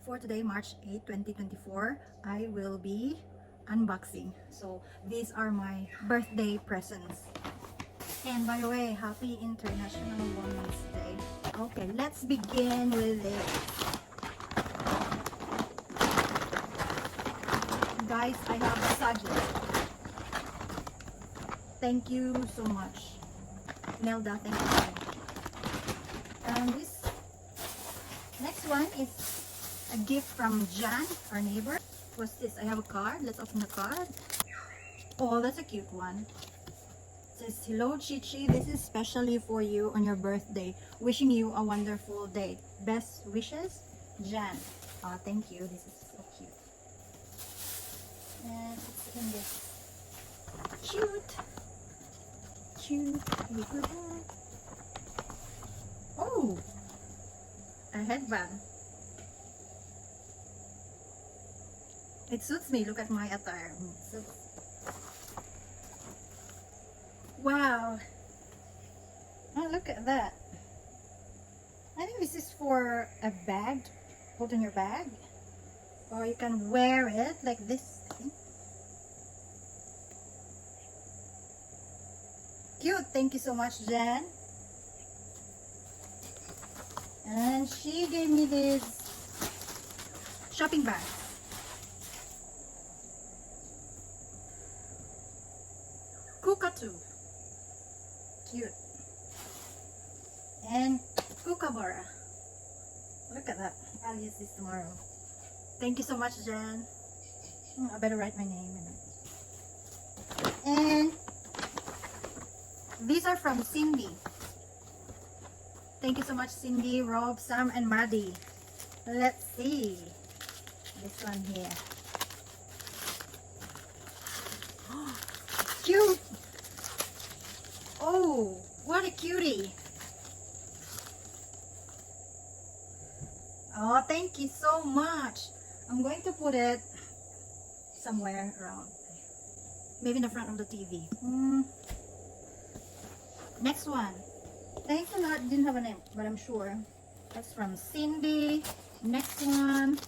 For today, March 8, 2024, I will be unboxing. So these are my birthday presents. And by the way, happy International Women's Day. Okay, let's begin with it. Guys, I have massages. Thank you so much. Nelda, thank you. And this next one is a gift from Jan, our neighbor. What's this? I have a card. Let's open the card. Oh, that's a cute one. It says, hello Chichi, this is specially for you on your birthday. Wishing you a wonderful day. Best wishes, Jan. Thank you. This is so cute. And it's in this cute paper bag. Oh, a headband. It suits me. Look at my attire. Wow. Oh, look at that. I think this is for a bag. Put in your bag. Or you can wear it like this. Cute. Thank you so much, Jen. And she gave me this shopping bag. Kukatu. Cute. And kookaburra. Look at that. I'll use this tomorrow. Thank you so much, Jen. I better write my name in it. And these are from Cindy. Thank you so much, Cindy, Rob, Sam, and Maddie. Let's see. This one here. Cute. Oh, what a cutie. Oh, thank you so much. I'm going to put it somewhere around. Maybe in the front of the TV. Next one. Thanks a lot. Didn't have a name, but I'm sure. That's from Cindy. Next one.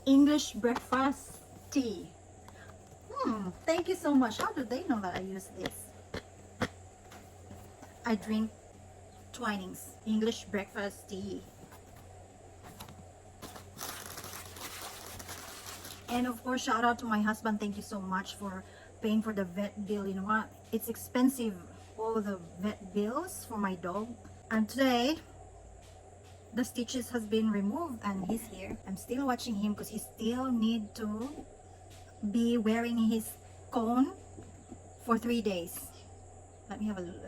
English breakfast tea. Thank you so much. How do they know that I use this? I drink Twinings English breakfast tea. And of course, shout out to my husband. Thank you so much for paying for the vet bill. You know what? It's expensive, all the vet bills for my dog. And today, the stitches has been removed and he's here. I'm still watching him because he still need to be wearing his cone for 3 days. Let me have a look.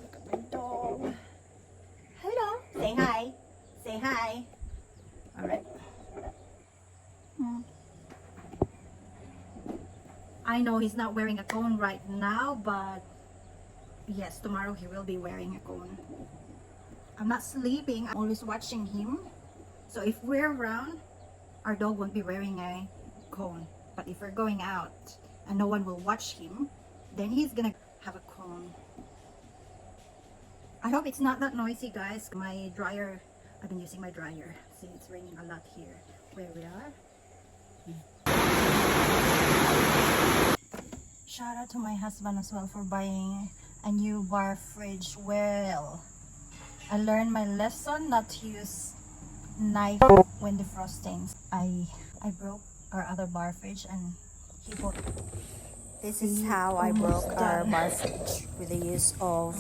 Look at my dog. Hello. Say hi. Say hi. All right. I know he's not wearing a cone right now, but yes, tomorrow he will be wearing a cone. I'm not sleeping. I'm always watching him. So if we're around, our dog won't be wearing a cone. But if we're going out and no one will watch him, then he's gonna have a cone. I hope it's not that noisy, guys. My dryer, I've been using my dryer. See, it's raining a lot here where we are. Shout out to my husband as well for buying a new bar fridge. Well, I learned my lesson not to use knife when defrosting. I broke our other bar fridge and he bought. This is how I broke our bar fridge with the use of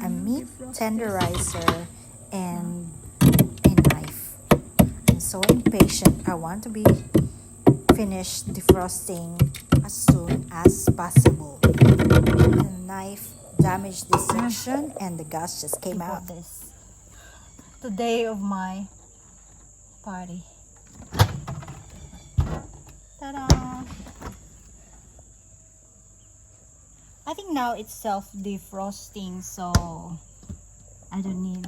a meat tenderizer and a knife. I'm so impatient. I want to be finished defrosting as soon as possible. The knife damaged this section and the gas just came out. This the day of my party. Ta-da! I think now it's self-defrosting, so I don't need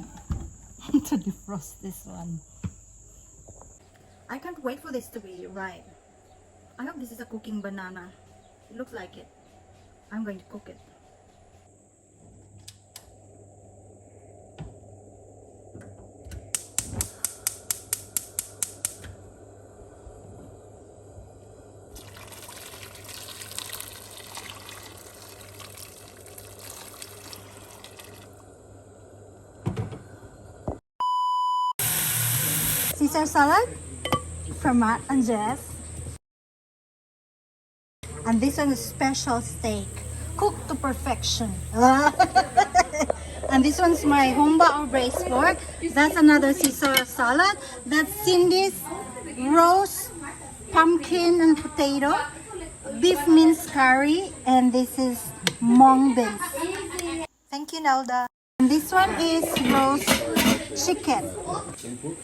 to defrost this one. I can't wait for this to be right. I hope this is a cooking banana. It looks like it. I'm going to cook it. Caesar salad from Matt and Jess. And this one is special steak, cooked to perfection. And this one's my humba or braised pork. That's another Caesar salad. That's Cindy's roast pumpkin and potato, beef minced curry, and this is mung beans. Thank you, Nelda. And this one is roast chicken.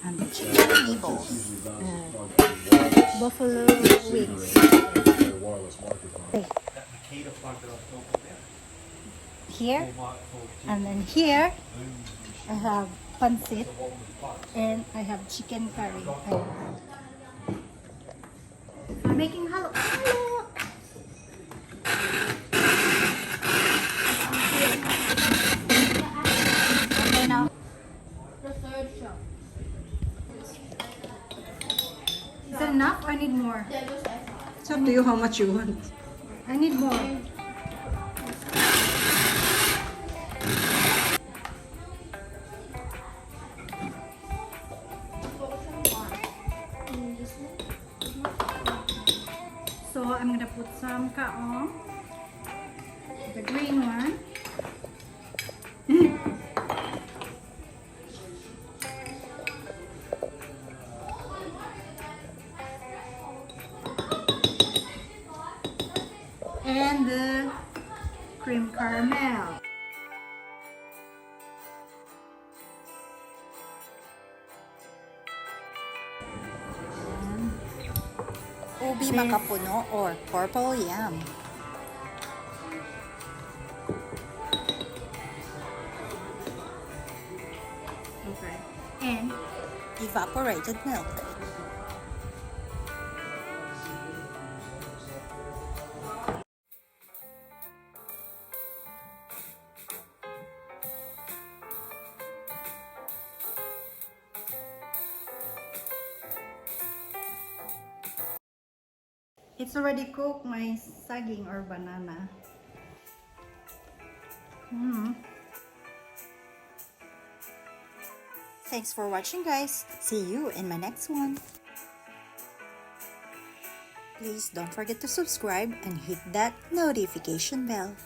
And the chicken meatballs. Buffalo wings. Here, and then here, I have pancit, and I have chicken curry. I'm making halo. Okay, now. The third shot. Is that enough? I need more. It's up to you how much you want. I need more. So I'm gonna put some kaong, the green one. And the cream caramel. Ubi makapuno or purple yam. Okay. And Evaporated milk. it's already cooked, my saging or banana. Thanks for watching, guys. See you in my next one. Please don't forget to subscribe and hit that notification bell.